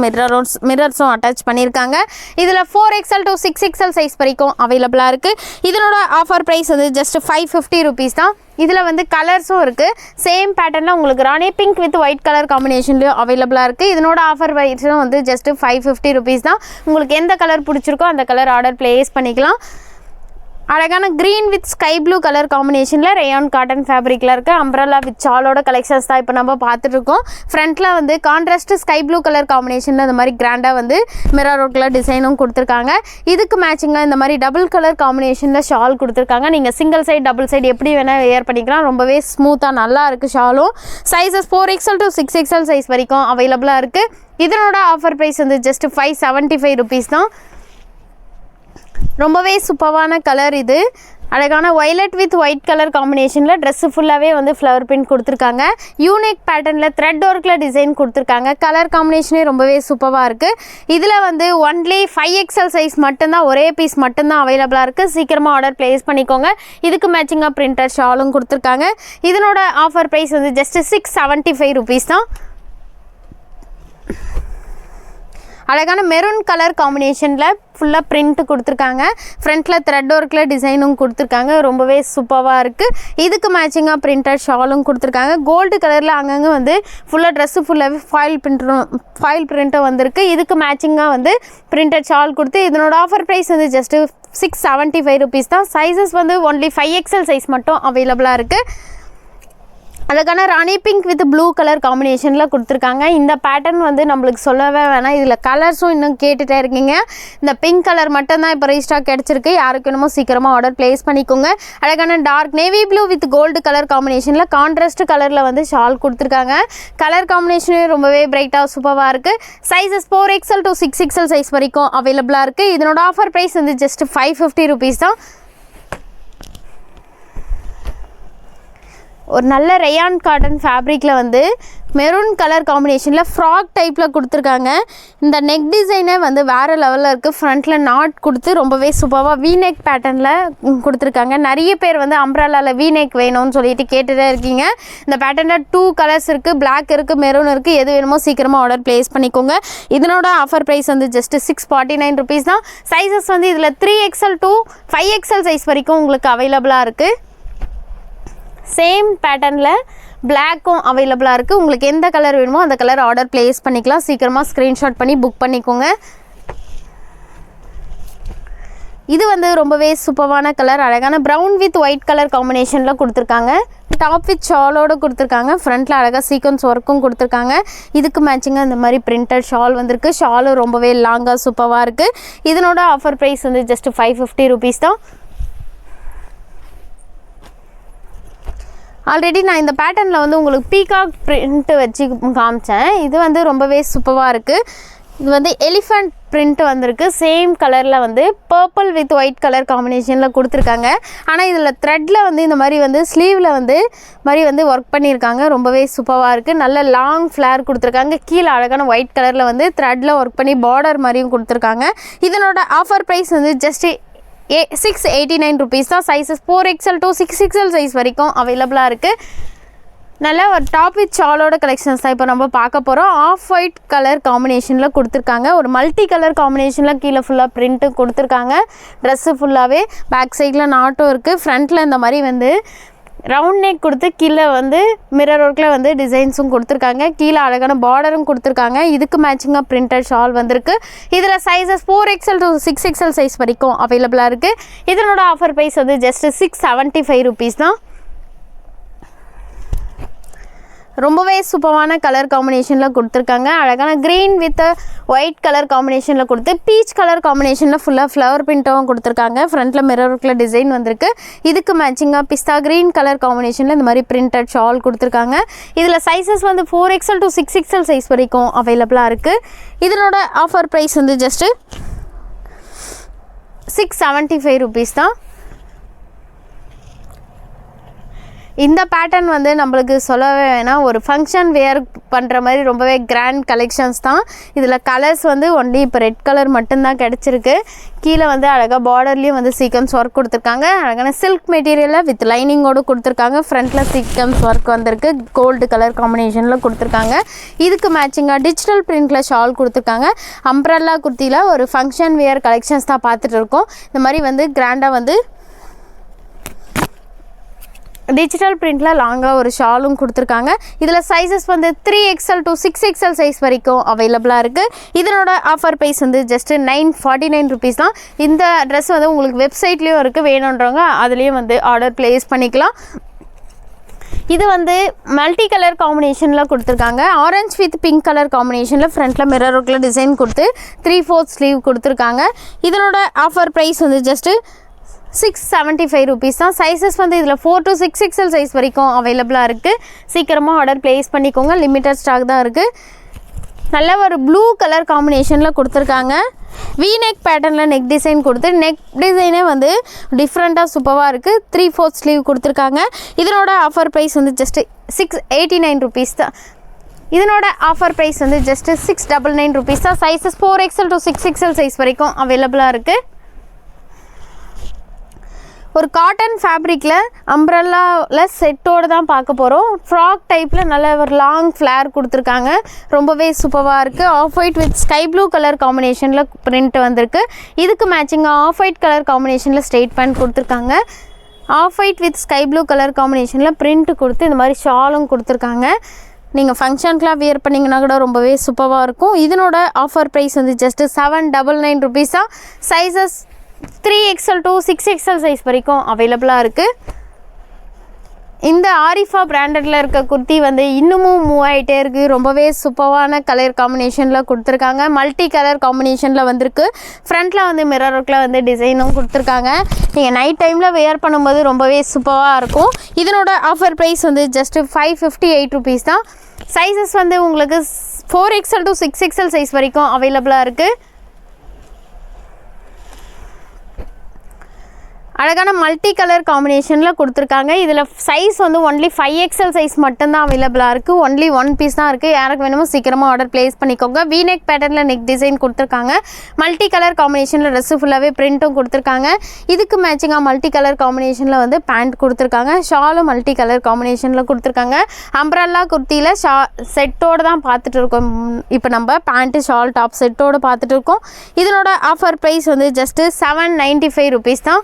மிரர்ஸும் அட்டாச் பண்ணியிருக்காங்க. இதில் 4XL to 6XL சைஸ் வரைக்கும் அவைலபிளாக இருக்குது. இதனோட ஆஃபர் ப்ரைஸ் வந்து ஜஸ்ட் 550 rupees தான். இதில் வந்து கலர்ஸும் இருக்குது. சேம் பேட்டர்னில் உங்களுக்கு ராணி பிங்க் வித் ஒயிட் கலர் காம்பினேஷன்லேயும் அவைலபிளாக இருக்குது. இதனோட ஆஃபர் ப்ரைஸும் வந்து ஜஸ்ட் 550 rupees தான். உங்களுக்கு எந்த கலர் பிடிச்சிருக்கோ அந்த கலர் ஆர்டர் ப்ளேஸ் பண்ணிக்கலாம். அழகான green with sky blue colour காம்பினேஷனில் ரேயான் காட்டன் ஃபேப்ரிக்கில் இருக்குது. அம்ப்ரல்லா வித் சாலோட கலெக்ஷன்ஸ் தான் இப்போ நம்ம பார்த்துட்ருக்கோம். ஃப்ரண்ட்டில் வந்து கான்ட்ராஸ்ட் ஸ்கை ப்ளூ கலர் காம்பினேஷனில் இந்த மாதிரி கிராண்டாக வந்து மிரர் ஒர்க்கில் டிசைனும் கொடுத்துருக்காங்க. இதுக்கு மேட்சிங்காக இந்த மாதிரி டபுள் கலர் காம்பினேஷனில் ஷால் கொடுத்துருக்காங்க. நீங்கள் சிங்கிள் சைடு டபுள் சைடு எப்படி வேணால் வேர் பண்ணிக்கலாம். ரொம்பவே ஸ்மூத்தாக நல்லா இருக்குது ஷாலும். Sizes 4XL to 6XL size வரைக்கும் அவைலபிளாக இருக்குது. இதனோட ஆஃபர் ப்ரைஸ் வந்து ஜஸ்ட் 575 rupees தான். ரொம்பவே சூப்பரான கலர் இது. அழகான வயலட் வித் ஒயிட் கலர் காம்பினேஷனில் ட்ரெஸ்ஸு ஃபுல்லாகவே வந்து ஃப்ளவர் பிரிண்ட் கொடுத்துருக்காங்க. யூனிக் பேட்டர்னில் த்ரெட் ஒர்க்கில் டிசைன் கொடுத்துருக்காங்க. கலர் காம்பினேஷனே ரொம்பவே சூப்பராக இருக்குது. இதில் வந்து ஒன்லி 5XL சைஸ் மட்டும்தான், ஒரே பீஸ் மட்டும்தான் அவைலபிளாக இருக்குது. சீக்கிரமாக ஆர்டர் ப்ளேஸ் பண்ணிக்கோங்க. இதுக்கு மேட்சிங்காக பிரிண்டர் ஷாலும் கொடுத்துருக்காங்க. இதனோட ஆஃபர் ப்ரைஸ் வந்து ஜஸ்ட் 675 rupees தான். அழகான மெரூன் கலர் காம்பினேஷனில் ஃபுல்லாக பிரிண்ட் கொடுத்துருக்காங்க. ஃப்ரண்ட்டில் த்ரெட் ஒர்க்கில் டிசைனும் கொடுத்துருக்காங்க. ரொம்பவே சூப்பராக இருக்குது. இதுக்கு மேட்சிங்காக பிரிண்டட் ஷாலும் கொடுத்துருக்காங்க. கோல்டு கலரில் அங்கங்கே வந்து ஃபுல்லாக ட்ரெஸ்ஸு ஃபுல்லாகவே ஃபாயில் பிரிண்ட்டும் வந்திருக்கு. இதுக்கு மேட்சிங்காக வந்து பிரிண்டட் ஷால் கொடுத்து இதனோட ஆஃபர் ப்ரைஸ் வந்து ஜஸ்ட்டு 675 rupees தான். சைஸஸ் வந்து ஒன்லி 5XL சைஸ் மட்டும் அவைலபிளாக இருக்குது. அழகான ராணி பிங்க் வித் ப்ளூ கலர் காம்பினேஷனில் கொடுத்துருக்காங்க. இந்த பேட்டர்ன் வந்து நம்மளுக்கு சொல்லவே வேணாம். இதில் கலர்ஸும் இன்னும் கேட்டுகிட்டே இருக்கீங்க. இந்த பிங்க் கலர் மட்டும்தான் இப்போ ரீஸ்டாக் கிடச்சிருக்கு. யாருக்கு வேணுமோ சீக்கிரமாக ஆர்டர் ப்ளேஸ் பண்ணிக்கோங்க. அழகான dark navy blue with gold colour காம்பினேஷனில் கான்ட்ராஸ்ட் கலரில் வந்து ஷால் கொடுத்துருக்காங்க. கலர் காம்பினேஷனே ரொம்பவே பிரைட்டாக சூப்பராக இருக்குது. Sizes 4XL to 6XL size வரைக்கும் அவைலபிளாக இருக்குது. இதனோட ஆஃபர் ப்ரைஸ் வந்து ஜஸ்ட் 550 rupees தான். ஒரு நல்ல ரேயான் காட்டன் ஃபேப்ரிக்கில் வந்து மெரூன் கலர் காம்பினேஷனில் ஃப்ராக் டைப்பில் கொடுத்துருக்காங்க. இந்த நெக் டிசைனே வந்து வேறு லெவலில் இருக்குது. ஃப்ரண்ட்டில் நாட் கொடுத்து ரொம்பவே சூப்பராக வீநெக் பேட்டர்னில் கொடுத்துருக்காங்க. நிறைய பேர் வந்து அம்ப்ரல்லாவில் வீநெக் வேணும்னு சொல்லிட்டு கேட்டுகிட்டே இருக்கீங்க. இந்த பேட்டர்னில் 2 கலர்ஸ் இருக்குது, பிளாக் இருக்குது, மெரூன் இருக்குது. எது வேணுமோ சீக்கிரமாக ஆர்டர் ப்ளேஸ் பண்ணிக்கோங்க. இதனோட ஆஃபர் ப்ரைஸ் வந்து ஜஸ்ட் 649 rupees தான். சைஸஸ் வந்து இதில் 3XL to 5XL சைஸ் வரைக்கும் உங்களுக்கு அவைலபிளாக இருக்குது. சேம் பேட்டர்னில் பிளாக்கும் அவைலபிளாக இருக்குது. உங்களுக்கு எந்த கலர் வேணுமோ அந்த கலர் ஆர்டர் ப்ளேஸ் பண்ணிக்கலாம். சீக்கிரமாக ஸ்க்ரீன்ஷாட் பண்ணி புக் பண்ணிக்கோங்க. இது வந்து ரொம்பவே சூப்பரான கலர். அழகான ப்ரௌன் வித் ஒயிட் கலர் காம்பினேஷனில் கொடுத்துருக்காங்க. டாப் வித் ஷாலோடு கொடுத்துருக்காங்க. ஃப்ரண்ட்டில் அழகாக சீக்வன்ஸ் ஒர்க்கும் கொடுத்துருக்காங்க. இதுக்கு மேட்சிங்காக இந்த மாதிரி பிரிண்டட் ஷால் வந்திருக்கு. ஷாலும் ரொம்பவே லாங்காக சூப்பராக இருக்குது. இதனோட ஆஃபர் ப்ரைஸ் வந்து ஜஸ்ட் 550 rupees தான். ஆல்ரெடி நான் இந்த பேட்டர்னில் வந்து உங்களுக்கு பீகாக் பிரிண்ட்டு வச்சு காமிச்சேன். இது வந்து ரொம்பவே சூப்பராக இருக்குது. இது வந்து எலிஃபண்ட் பிரிண்ட் வந்திருக்கு. சேம் கலரில் வந்து பர்பிள் வித் ஒயிட் கலர் காம்பினேஷனில் கொடுத்துருக்காங்க. ஆனால் இதில் த்ரெட்டில் வந்து இந்த மாதிரி வந்து ஸ்லீவில் வந்து மாதிரி வந்து ஒர்க் பண்ணியிருக்காங்க. ரொம்பவே சூப்பராக இருக்குது. நல்ல லாங் ஃப்ளேர் கொடுத்துருக்காங்க. கீழே அழகான ஒயிட் கலரில் வந்து த்ரெட்டில் ஒர்க் பண்ணி பார்டர் மாதிரியும் கொடுத்துருக்காங்க. இதனோட ஆஃபர் ப்ரைஸ் வந்து ஜஸ்ட் 689 rupees தான். Sizes 4XL to 6XL size வரைக்கும் அவைலபிளாக இருக்குது. நல்ல ஒரு டாப் வித் ஷாலோட கலெக்ஷன்ஸ் தான் இப்போ நம்ம பார்க்க போகிறோம். ஆஃப் ஒயிட் கலர் காம்பினேஷனில் கொடுத்துருக்காங்க. ஒரு மல்டி கலர் காம்பினேஷனில் கீழே ஃபுல்லாக பிரிண்ட்டு கொடுத்துருக்காங்க. ட்ரெஸ்ஸு ஃபுல்லாகவே பேக் சைடில் நாட்டும் இருக்குது. ஃப்ரண்ட்டில் இந்த மாதிரி வந்து ரவுண்ட் நெக் கொடுத்து கீழே வந்து மிரர் ஒர்க்கில் வந்து டிசைன்ஸும் கொடுத்துருக்காங்க. கீழே அழகான பார்டரும் கொடுத்துருக்காங்க. இதுக்கு மேட்சிங்காக பிரிண்டட் ஷால் வந்திருக்கு. இதில் sizes 4XL to 6XL size வரைக்கும் அவைலபிளாக இருக்குது. இதனோட ஆஃபர் ப்ரைஸ் வந்து ஜஸ்ட் 675 rupees தான். ரொம்பவே சூப்பரான கலர் காம்பினேஷனில் கொடுத்துருக்காங்க. அழகான க்ரீன் வித் ஒயிட் கலர் காம்பினேஷனில் கொடுத்து பீச் கலர் காம்பினேஷனில் ஃபுல்லாக ஃப்ளவர் பிரிண்ட்டும் கொடுத்துருக்காங்க. ஃப்ரண்ட்டில் மிரர் ஒர்க்கில் டிசைன் வந்திருக்கு. இதுக்கு மேட்சிங்காக பிஸ்தா க்ரீன் கலர் காம்பினேஷனில் இந்த மாதிரி பிரிண்டட் ஷால் கொடுத்துருக்காங்க. இதில் சைஸஸ் வந்து 4XL to 6XL சைஸ் வரைக்கும் அவைலபிளாக இருக்குது. இதனோட ஆஃபர் ப்ரைஸ் வந்து ஜஸ்ட்டு 675 rupees தான். இந்த பேட்டர்ன் வந்து நம்மளுக்கு சொல்லவே வேணாம், ஒரு ஃபங்க்ஷன் வேர் பண்ணுற மாதிரி ரொம்பவே கிராண்ட் கலெக்ஷன்ஸ் தான். இதில் கலர்ஸ் வந்து ஒன்லி இப்போ ரெட் கலர் மட்டும்தான் கிடச்சிருக்கு. கீழே வந்து அழகாக பார்டர்லேயும் வந்து சீக்வன்ஸ் ஒர்க் கொடுத்துருக்காங்க. அழகான சில்க் மெட்டீரியலில் வித் லைனிங்கோடு கொடுத்துருக்காங்க. ஃப்ரண்ட்டில் சீக்வன்ஸ் ஒர்க் வந்திருக்கு. கோல்டு கலர் காம்பினேஷனில் கொடுத்துருக்காங்க. இதுக்கு மேட்சிங்காக டிஜிட்டல் பிரிண்டில் ஷால் கொடுத்துருக்காங்க. அம்ப்ரெல்லா குர்த்தியில் ஒரு ஃபங்க்ஷன் வேர் கலெக்ஷன்ஸ் தான் பார்த்துட்டு இருக்கோம். இந்த மாதிரி வந்து கிராண்டாக வந்து டிஜிட்டல் பிரிண்டில் லாங்காக ஒரு ஷாலும் கொடுத்துருக்காங்க. இதில் சைஸஸ் வந்து 3XL to 6XL சைஸ் வரைக்கும் அவைலபிளாக இருக்குது. இதனோட ஆஃபர் ப்ரைஸ் வந்து ஜஸ்ட்டு 949 rupees தான். இந்த ட்ரெஸ் வந்து உங்களுக்கு வெப்சைட்லேயும் இருக்குது, வேணுன்றவங்க அதுலேயும் வந்து ஆர்டர் ப்ளேஸ் பண்ணிக்கலாம். இது வந்து மல்டி கலர் காம்பினேஷனில் கொடுத்துருக்காங்க. ஆரஞ்ச் வித் பிங்க் கலர் காம்பினேஷனில் ஃப்ரண்ட்டில் மிரர் ஒர்க்கில் டிசைன் கொடுத்து 3/4 ஸ்லீவ் கொடுத்துருக்காங்க. இதனோட ஆஃபர் ப்ரைஸ் வந்து ஜஸ்ட்டு 675 rupees தான். சைஸஸ் வந்து இதில் 4 to 6XL சைஸ் வரைக்கும் அவைலபிளாக இருக்குது. சீக்கிரமாக ஆர்டர் ப்ளேஸ் பண்ணிக்கோங்க, லிமிட்டட் ஸ்டாக் தான் இருக்குது. நல்ல ஒரு ப்ளூ கலர் காம்பினேஷனில் கொடுத்துருக்காங்க. V-neck பேட்டர்னில் நெக் டிசைன் கொடுத்து நெக் டிசைனே வந்து டிஃப்ரெண்ட்டாக சூப்பராக இருக்குது. 3/4 ஸ்லீவ் கொடுத்துருக்காங்க. இதனோட ஆஃபர் ப்ரைஸ் வந்து ஜஸ்ட்டு 689 rupees தான். இதனோட ஆஃபர் ப்ரைஸ் வந்து ஜஸ்ட்டு 699 rupees தான். Sizes 4XL to 6XL size வரைக்கும் அவைலபிளாக இருக்குது. ஒரு காட்டன் ஃபேப்ரிக்கில் அம்ப்ரெல்லாவில் செட்டோடு தான் பார்க்க போகிறோம். ஃப்ராக் டைப்பில் நல்ல ஒரு லாங் ஃப்ளேர் கொடுத்துருக்காங்க. ரொம்பவே சூப்பராக இருக்குது. Off white with sky blue colour காம்பினேஷனில் பிரிண்ட் வந்திருக்கு. இதுக்கு மேட்சிங்காக ஆஃப் ஒயிட் கலர் காம்பினேஷனில் ஸ்ட்ரெயிட் பேண்ட் கொடுத்துருக்காங்க. Off white with sky blue colour காம்பினேஷனில் பிரிண்ட் கொடுத்து இந்த மாதிரி ஷாலும் கொடுத்துருக்காங்க. நீங்கள் ஃபங்க்ஷனுக்குலாம் வியர் பண்ணிங்கன்னா கூட ரொம்பவே சூப்பராக இருக்கும். இதனோட ஆஃபர் ப்ரைஸ் வந்து ஜஸ்ட்டு 799 rupees தான். Sizes 3XL to 6XL size வரைக்கும் அவைலபிளாக இருக்குது. இந்த ஆரிஃபா பிராண்டடில் இருக்க குர்த்தி வந்து இன்னமும் மூவ் ஆகிட்டே இருக்குது. ரொம்பவே சூப்பரான கலர் காம்பினேஷனில் கொடுத்துருக்காங்க. மல்டி கலர் காம்பினேஷனில் வந்திருக்கு. ஃப்ரண்ட்டில் வந்து மிரர் ஒர்க்கில் வந்து டிசைனும் கொடுத்துருக்காங்க. நீங்கள் நைட் டைமில் வேர் பண்ணும்போது ரொம்பவே சூப்பராக இருக்கும். இதனோட ஆஃபர் ப்ரைஸ் வந்து ஜஸ்ட்டு 558 rupees தான். சைஸஸ் வந்து உங்களுக்கு 4XL to 6XL சைஸ் வரைக்கும் அவைலபிளாக இருக்குது. அழகான மல்டி கலர் காம்பினேஷனில் கொடுத்துருக்காங்க. இதில் சைஸ் வந்து ஒன்லி 5XL சைஸ் மட்டும்தான் அவைலபிளாக இருக்குது. ஒன்லி 1 piece தான் இருக்குது. யாருக்கு வேணுமோ சீக்கிரமாக ஆர்டர் ப்ளேஸ் பண்ணிக்கோங்க. V-neck பேட்டர்னில் நெக் டிசைன் கொடுத்துருக்காங்க. மல்டி கலர் காம்பினேஷனில் ட்ரெஸ்ஸு ஃபுல்லாகவே பிரிண்ட்டும் கொடுத்துருக்காங்க. இதுக்கு மேட்சிங்காக மல்டி கலர் காம்பினேஷனில் வந்து பேண்ட் கொடுத்துருக்காங்க. ஷாலும் மல்டி கலர் காம்பினேஷனில் கொடுத்துருக்காங்க. அம்ப்ரெல்லா குர்த்தியில் செட்டோடு தான் பார்த்துட்டு இருக்கோம். இப்போ நம்ம பேண்ட்டு ஷால் டாப் செட்டோடு பார்த்துட்டு இருக்கோம். இதனோட ஆஃபர் ப்ரைஸ் வந்து ஜஸ்ட்டு 795 rupees தான்.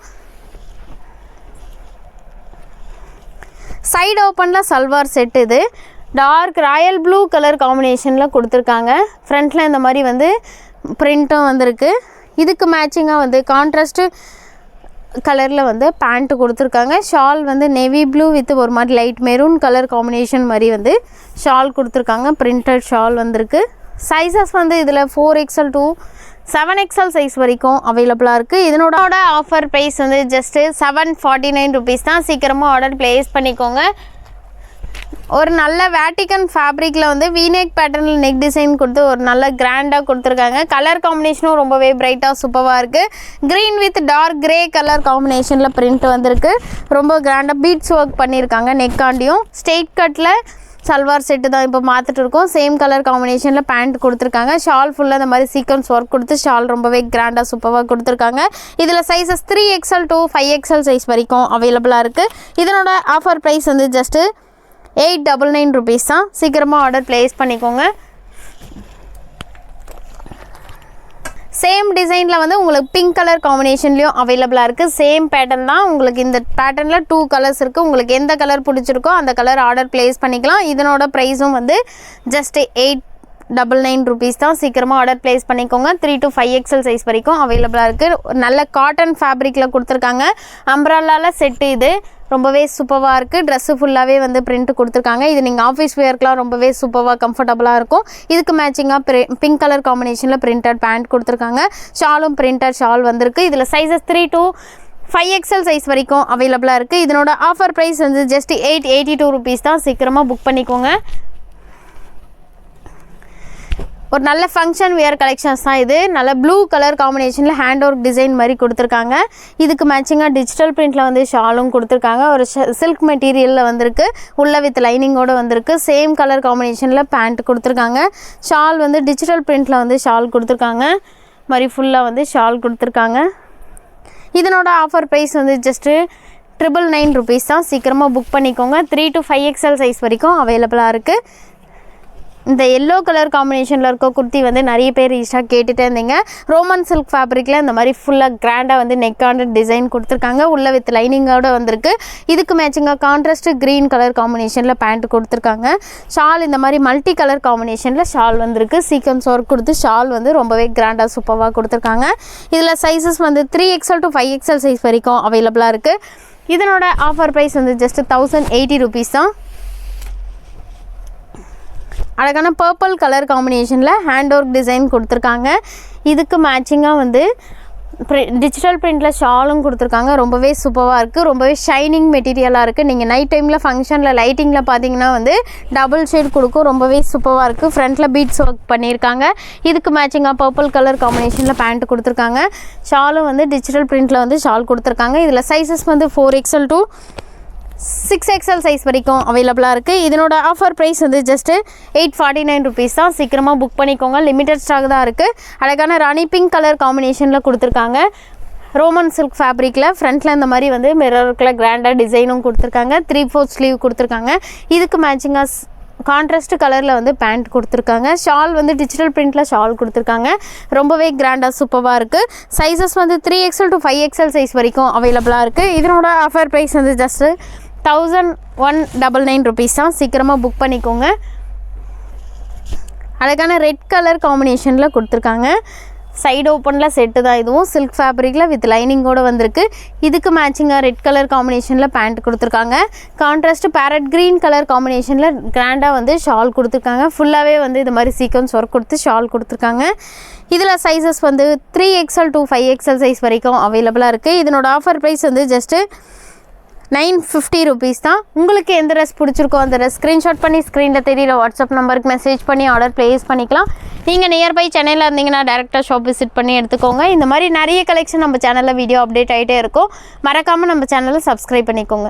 சைடு ஓப்பனில் சல்வார் செட். இது டார்க் ராயல் ப்ளூ கலர் காம்பினேஷனில் கொடுத்துருக்காங்க. ஃப்ரண்ட்டில் இந்த மாதிரி வந்து பிரிண்ட்டும் வந்திருக்கு. இதுக்கு மேட்சிங்காக வந்து கான்ட்ராஸ்ட்டு கலரில் வந்து பேண்ட்டு கொடுத்துருக்காங்க. ஷால் வந்து நேவி ப்ளூ வித் ஒரு மாதிரி லைட் மெரூன் கலர் காம்பினேஷன் மாதிரி வந்து ஷால் கொடுத்துருக்காங்க. பிரிண்டட் ஷால் வந்திருக்கு. சைஸஸ் வந்து இதில் 4XL to 7XL சைஸ் வரைக்கும் அவைலபிளாக இருக்குது. இதனோட ஆஃபர் ப்ரைஸ் வந்து ஜஸ்ட்டு 749 rupees தான். சீக்கிரமாக ஆர்டர் ப்ளேஸ் பண்ணிக்கோங்க. ஒரு நல்ல வேட்டிக்கன் ஃபேப்ரிக்கில் வந்து V-neck பேட்டர்னில் நெக் டிசைன் கொடுத்து ஒரு நல்ல கிராண்டாக கொடுத்துருக்காங்க. கலர் காம்பினேஷனும் ரொம்பவே பிரைட்டாக சூப்பராக இருக்குது. Green with dark grey colour காம்பினேஷனில் பிரிண்ட் வந்திருக்கு. ரொம்ப கிராண்டாக பீட்ஸ் ஒர்க் பண்ணியிருக்காங்க. நெக்காண்டியும் ஸ்ட்ரெயிட் கட்டில் சல்வார் செட்டு தான் இப்போ பார்த்துட்டு இருக்கோம். சேம் கலர் காம்பினேஷனில் பேண்ட் கொடுத்துருக்காங்க. ஷால் ஃபுல்லாக இந்த மாதிரி சீக்வன்ஸ் ஒர்க் கொடுத்து ஷால் ரொம்பவே கிராண்டாக சூப்பராக கொடுத்துருக்காங்க. இதில் sizes 3XL to 5XL size வரைக்கும் அவைலபிளாக இருக்குது. இதனோட ஆஃபர் ப்ரைஸ் வந்து ஜஸ்ட்டு 899 rupees தான். சீக்கிரமாக ஆர்டர் ப்ளேஸ் பண்ணிக்கோங்க. சேம் டிசைனில் வந்து உங்களுக்கு பிங்க் கலர் காம்பினேஷன்லேயும் அவைலபிளாக இருக்குது. சேம் பேட்டர்ன் தான். உங்களுக்கு இந்த பேட்டர்னில் 2 கலர்ஸ் இருக்குது. உங்களுக்கு எந்த கலர் பிடிச்சிருக்கோ அந்த கலர் ஆர்டர் ப்ளேஸ் பண்ணிக்கலாம். இதனோட ப்ரைஸும் வந்து ஜஸ்ட் 899 rupees தான். சீக்கிரமாக ஆர்டர் ப்ளேஸ் பண்ணிக்கோங்க. 3 to 5XL சைஸ் வரைக்கும் அவைலபிளாக இருக்குது. நல்ல காட்டன் ஃபேப்ரிக்கில் கொடுத்துருக்காங்க. அம்ப்ரெல்லாவில் செட்டு. இது ரொம்பவே சூப்பராக இருக்குது. ட்ரெஸ்ஸு ஃபுல்லாகவே வந்து பிரிண்ட் கொடுத்துருக்காங்க. இது நீங்கள் ஆஃபீஸ் வேர்க்கெலாம் ரொம்பவே சூப்பராக கம்ஃபர்டபுளாக இருக்கும். இதுக்கு மேட்சிங்காக பிங்க் கலர் காம்பினேஷனில் பிரிண்டட் பேண்ட் கொடுத்துருக்காங்க. ஷாலும் பிரிண்டட் ஷால் வந்திருக்கு. இதில் சைஸஸ் 3 to 5XL சைஸ் வரைக்கும் அவைலபிளாக இருக்குது. இதனோட ஆஃபர் ப்ரைஸ் வந்து ஜஸ்ட் 882 rupees தான். சீக்கிரமாக புக் பண்ணிக்கோங்க. ஒரு நல்ல ஃபங்க்ஷன் வியர் கலெக்ஷன்ஸ் தான் இது. நல்ல ப்ளூ கலர் காம்பினேஷனில் ஹேண்ட் ஒர்க் டிசைன் மாதிரி கொடுத்துருக்காங்க. இதுக்கு மேட்சிங்காக டிஜிட்டல் பிரிண்டில் வந்து ஷாலும் கொடுத்துருக்காங்க. ஒரு சில்க் மெட்டீரியலில் வந்திருக்கு. உள்ள வித் லைனிங்கோடு வந்திருக்கு. சேம் கலர் காம்பினேஷனில் பேண்ட் கொடுத்துருக்காங்க. ஷால் வந்து டிஜிட்டல் பிரிண்டில் வந்து ஷால் கொடுத்துருக்காங்க. மாதிரி ஃபுல்லாக வந்து ஷால் கொடுத்துருக்காங்க. இதனோட ஆஃபர் ப்ரைஸ் வந்து ஜஸ்ட்டு 999 rupees தான். சீக்கிரமாக புக் பண்ணிக்கோங்க. 3 to 5XL சைஸ் வரைக்கும் அவைலபிளாக இருக்குது. இந்த எல்லோ கலர் காம்பினேஷனில் இருக்க குர்த்தி வந்து நிறைய பேர் ஈஸியாக கேட்டுகிட்டே இருந்தீங்க. ரோமன் சில்க் ஃபேப்ரிக்கில் இந்த மாதிரி ஃபுல்லாக கிராண்டாக வந்து நெக்கான டிசைன் கொடுத்துருக்காங்க. உள்ள வித் லைனிங்கோடு வந்திருக்கு. இதுக்கு மேட்சிங்காக கான்ட்ராஸ்ட் க்ரீன் கலர் காம்பினேஷனில் பேண்ட் கொடுத்துருக்காங்க. ஷால் இந்த மாதிரி மல்டி கலர் காம்பினேஷனில் ஷால் வந்திருக்கு. சீக்வன்ஸ் ஒர்க் கொடுத்து ஷால் வந்து ரொம்பவே கிராண்டாக சூப்பராக கொடுத்துருக்காங்க. இதில் சைஸஸ் வந்து 3XL to 5XL சைஸ் வரைக்கும் அவைலபிளாக இருக்குது. இதனோட ஆஃபர் ப்ரைஸ் வந்து ஜஸ்ட் 1080 rupees தான். அழகான பர்பிள் கலர் காம்பினேஷனில் ஹேண்ட் ஒர்க் டிசைன் கொடுத்துருக்காங்க. இதுக்கு மேட்சிங்காக வந்து டிஜிட்டல் பிரிண்டில் ஷாலும் கொடுத்துருக்காங்க. ரொம்பவே சூப்பராக இருக்குது. ரொம்பவே ஷைனிங் மெட்டீரியலாக இருக்குது. நீங்கள் நைட் டைமில் ஃபங்க்ஷனில் லைட்டிங்கில் பார்த்தீங்கன்னா வந்து டபுள் ஷேட் கொடுக்கும். ரொம்பவே சூப்பராக இருக்குது. ஃப்ரண்ட்டில் பீட்ஸ் ஒர்க் பண்ணியிருக்காங்க. இதுக்கு மேட்சிங்காக பர்பிள் கலர் காம்பினேஷனில் பேண்ட் கொடுத்துருக்காங்க. ஷாலும் வந்து டிஜிட்டல் பிரிண்டில் வந்து ஷால் கொடுத்துருக்காங்க. இதில் சைஸஸ் வந்து 4XL to 6XL சைஸ் வரைக்கும் அவைலபிளாக இருக்குது. இதனோட ஆஃபர் ப்ரைஸ் வந்து ஜஸ்ட்டு 849 rupees தான். சீக்கிரமாக புக் பண்ணிக்கோங்க. லிமிட்டட் ஸ்டாக் தான் இருக்குது. அழகான ராணி பிங்க் கலர் காம்பினேஷனில் கொடுத்துருக்காங்க. ரோமன் சில்க் ஃபேப்ரிக்கில் ஃப்ரண்ட்டில் இந்த மாதிரி வந்து மிரருக்குள்ள கிராண்டாக டிசைனும் கொடுத்துருக்காங்க. 3/4 ஸ்லீவ் கொடுத்துருக்காங்க. இதுக்கு மேட்சிங்காக கான்ட்ராஸ்ட் கலரில் வந்து பேண்ட் கொடுத்துருக்காங்க. ஷால் வந்து டிஜிட்டல் பிரிண்டில் ஷால் கொடுத்துருக்காங்க. ரொம்பவே கிராண்டாக சூப்பராக இருக்குது. சைஸஸ் வந்து 3XL to 5XL சைஸ் வரைக்கும் அவைலபிளாக இருக்குது. இதனோட ஆஃபர் ப்ரைஸ் வந்து ஜஸ்ட்டு 1199 rupees தான். சீக்கிரமாக புக் பண்ணிக்கோங்க. அழகான ரெட் கலர் காம்பினேஷனில் கொடுத்துருக்காங்க. சைடு ஓப்பனில் செட்டு தான். இதுவும் சில்க் ஃபேப்ரிக்கில் வித் லைனிங்கோடு வந்திருக்கு. இதுக்கு மேட்சிங்காக ரெட் கலர் காம்பினேஷனில் பேண்ட் கொடுத்துருக்காங்க. கான்ட்ராஸ்ட் பேரட் க்ரீன் கலர் காம்பினேஷனில் கிராண்டாக வந்து ஷால் கொடுத்துருக்காங்க. ஃபுல்லாகவே வந்து இது மாதிரி சீக்வன்ஸ் ஒர்க் கொடுத்து ஷால் கொடுத்துருக்காங்க. இதில் சைஸஸ் வந்து 3XL to 5XL சைஸ் வரைக்கும் அவைலபிளாக இருக்குது. இதனோட ஆஃபர் ப்ரைஸ் வந்து ஜஸ்ட்டு 950 rupees தான். உங்களுக்கு எந்த ட்ரெஸ் பிடிச்சிருக்கோ அந்த ட்ரெஸ் ஸ்க்ரீன்ஷாட் பண்ணி ஸ்க்ரீனில் தெரியல வாட்ஸ்அப் நம்பருக்கு மெசேஜ் பண்ணி ஆர்டர் ப்ளேஸ் பண்ணிக்கலாம். நீங்கள் நியர்பை சென்னையில் இருந்தீங்கன்னா டேரெக்டாக ஷாப் விசிட் பண்ணி எடுத்துக்கோங்க. இந்த மாதிரி நிறைய கலெக்ஷன் நம்ம சேனலில் வீடியோ அப்டேட் ஆகிட்டே இருக்கும். மறக்காமல் நம்ம சேனலை சப்ஸ்கிரைப் பண்ணிக்கோங்க.